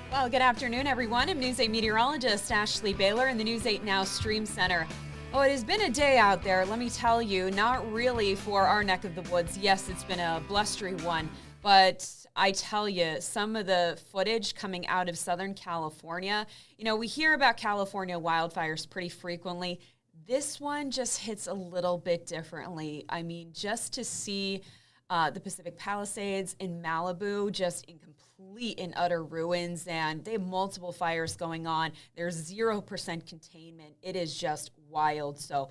Well, good afternoon, everyone. I'm News 8 meteorologist Ashley Baylor in the News 8 Now Stream Center. Oh, it has been a day out there, let me tell you, not really for our neck of the woods. Yes, it's been a blustery one, but I tell you, some of the footage coming out of Southern California, we hear about California wildfires pretty frequently. This one just hits a little bit differently. I mean, just to see the Pacific Palisades in Malibu just in complete and utter ruins, and they have multiple fires going on. There's 0% containment. It is just wild. So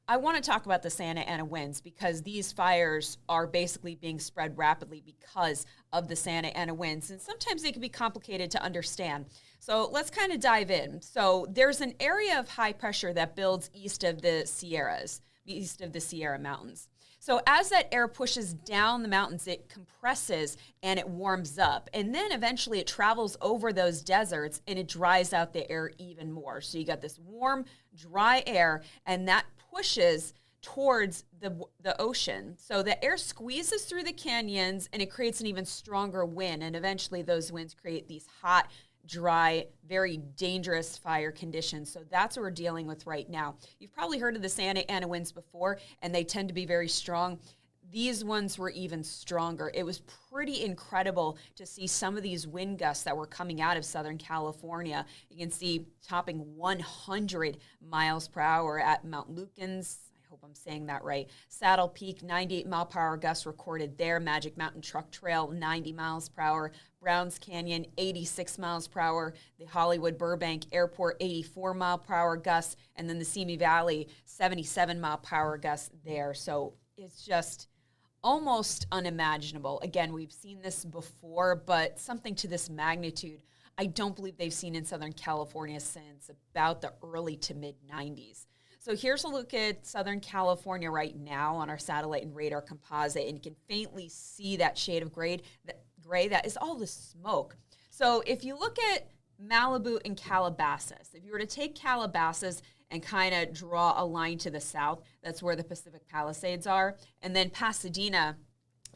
I want to talk about the Santa Ana winds because these fires are basically being spread rapidly because of the Santa Ana winds, and sometimes they can be complicated to understand. So let's kind of dive in. So there's an area of high pressure that builds east of the Sierras, east of the Sierra Mountains. So as that air pushes down the mountains, it compresses and it warms up. And then eventually it travels over those deserts and it dries out the air even more. So you got this warm, dry air, and that pushes towards the ocean. So the air squeezes through the canyons and it creates an even stronger wind. And eventually those winds create these hot, dry, very dangerous fire conditions. So that's what we're dealing with right now. You've probably heard of the Santa Ana winds before, and they tend to be very strong. These ones were even stronger. It was pretty incredible to see some of these wind gusts that were coming out of Southern California. You can see topping 100 miles per hour at Mount Lukens. I hope I'm saying that right. Saddle Peak, 98 mile per hour gusts recorded there. Magic Mountain Truck Trail, 90 miles per hour. Browns Canyon, 86 miles per hour. The Hollywood Burbank Airport, 84 mile per hour gusts. And then the Simi Valley, 77 mile per hour gusts there. So it's just almost unimaginable. Again, we've seen this before, but something to this magnitude, I don't believe they've seen in Southern California since about the early to mid 90s. So here's a look at Southern California right now on our satellite and radar composite, and you can faintly see that shade of gray. That is all the smoke. So if you look at Malibu and Calabasas, if you were to take Calabasas and kind of draw a line to the south, that's where the Pacific Palisades are. And then Pasadena,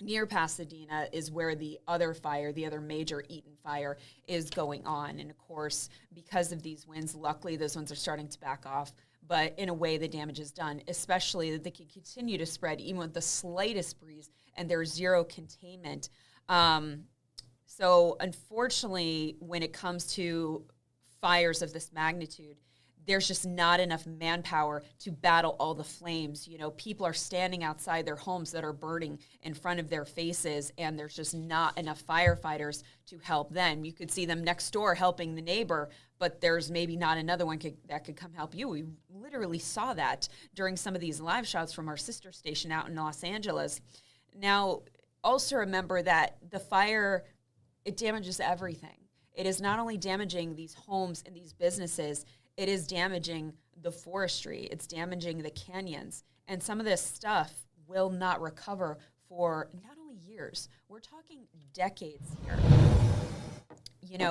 near Pasadena, is where the other fire, the other major Eaton fire, is going on. And of course, because of these winds, luckily those ones are starting to back off. But in a way, the damage is done, especially that they can continue to spread even with the slightest breeze, and there's zero containment. So unfortunately, when it comes to fires of this magnitude, there's just not enough manpower to battle all the flames. People are standing outside their homes that are burning in front of their faces, and there's just not enough firefighters to help them. You could see them next door helping the neighbor, but there's maybe not another one that could come help you. We literally saw that during some of these live shots from our sister station out in Los Angeles. Now, also remember that the fire, it damages everything. It is not only damaging these homes and these businesses, it is damaging the forestry. It's damaging the canyons. And some of this stuff will not recover for not only years, we're talking decades here.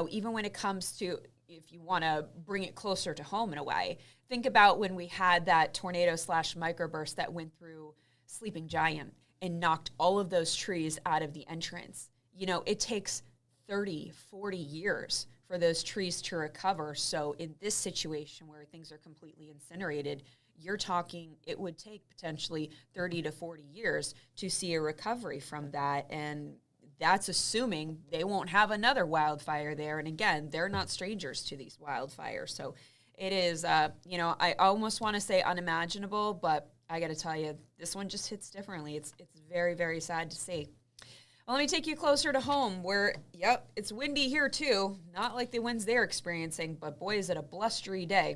Even when it comes to, if you want to bring it closer to home in a way, think about when we had that tornado / microburst that went through Sleeping Giant and knocked all of those trees out of the entrance. It takes 30, 40 years for those trees to recover. So in this situation where things are completely incinerated, you're talking it would take potentially 30 to 40 years to see a recovery from that. And that's assuming they won't have another wildfire there. And again, they're not strangers to these wildfires. So it is, I almost want to say unimaginable, but I got to tell you, this one just hits differently. It's very, very sad to see. Well, let me take you closer to home where, it's windy here too. Not like the winds they're experiencing, but boy, is it a blustery day.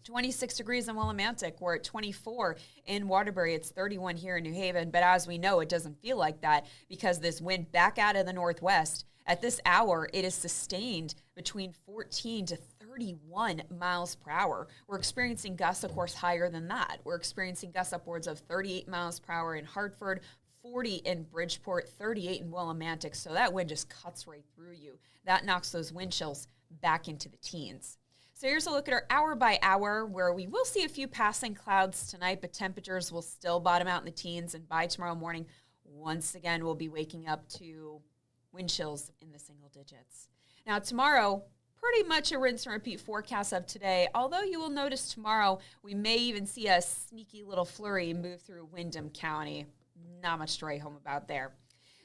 26 degrees in Willimantic. We're at 24 in Waterbury. It's 31 here in New Haven. But as we know, it doesn't feel like that because this wind back out of the northwest. At this hour, it is sustained between 14 to 31 miles per hour. We're experiencing gusts, of course, higher than that. We're experiencing gusts upwards of 38 miles per hour in Hartford, 40 in Bridgeport, 38 in Willimantic. So that wind just cuts right through you. That knocks those wind chills back into the teens. So here's a look at our hour by hour where we will see a few passing clouds tonight, but temperatures will still bottom out in the teens. And by tomorrow morning, once again, we'll be waking up to wind chills in the single digits. Now tomorrow, pretty much a rinse and repeat forecast of today, although you will notice tomorrow we may even see a sneaky little flurry move through Windham County. Not much to write home about there.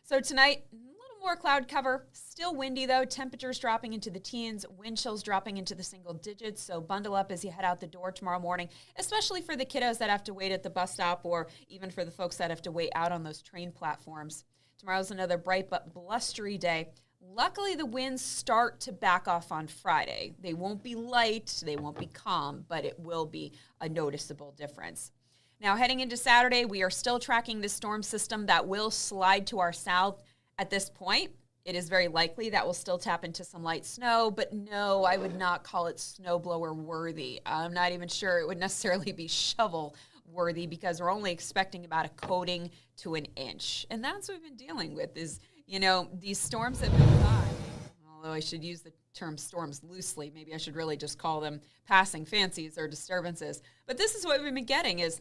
So tonight, a little more cloud cover. Still windy though. Temperatures dropping into the teens. Wind chills dropping into the single digits. So bundle up as you head out the door tomorrow morning, especially for the kiddos that have to wait at the bus stop or even for the folks that have to wait out on those train platforms. Tomorrow's another bright but blustery day. Luckily, the winds start to back off on Friday. They won't be light, they won't be calm, but it will be a noticeable difference. Now, heading into Saturday, we are still tracking this storm system that will slide to our south. At this point, it is very likely that we'll still tap into some light snow, but no, I would not call it snowblower worthy. I'm not even sure it would necessarily be shovel worthy because we're only expecting about a coating to an inch. And that's what we've been dealing with is, these storms have been by, although I should use the term storms loosely. Maybe I should really just call them passing fancies or disturbances. But this is what we've been getting is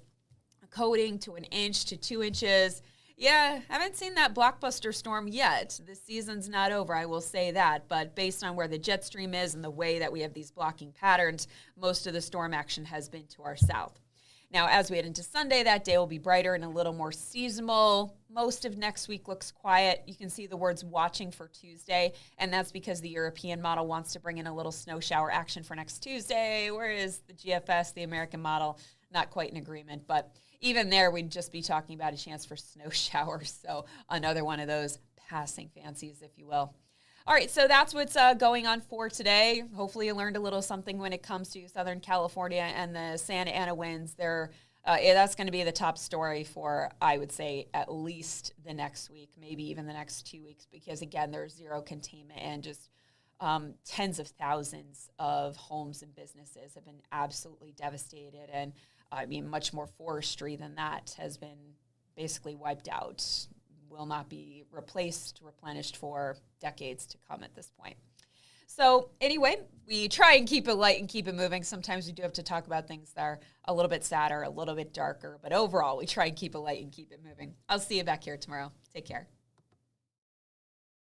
a coating to an inch to 2 inches. Yeah, haven't seen that blockbuster storm yet. The season's not over, I will say that. But based on where the jet stream is and the way that we have these blocking patterns, most of the storm action has been to our south. Now, as we head into Sunday, that day will be brighter and a little more seasonal. Most of next week looks quiet. You can see the words watching for Tuesday, and that's because the European model wants to bring in a little snow shower action for next Tuesday, whereas the GFS, the American model, not quite in agreement. But even there, we'd just be talking about a chance for snow showers. So another one of those passing fancies, if you will. All right, so that's what's going on for today. Hopefully you learned a little something when it comes to Southern California and the Santa Ana winds. That's going to be the top story for, I would say, at least the next week, maybe even the next 2 weeks, because, again, there's zero containment and just tens of thousands of homes and businesses have been absolutely devastated. And, much more forestry than that has been basically wiped out. Will not be replaced, replenished for decades to come at this point. So anyway, we try and keep it light and keep it moving. Sometimes we do have to talk about things that are a little bit sadder, a little bit darker, but overall we try and keep it light and keep it moving. I'll see you back here tomorrow. Take care.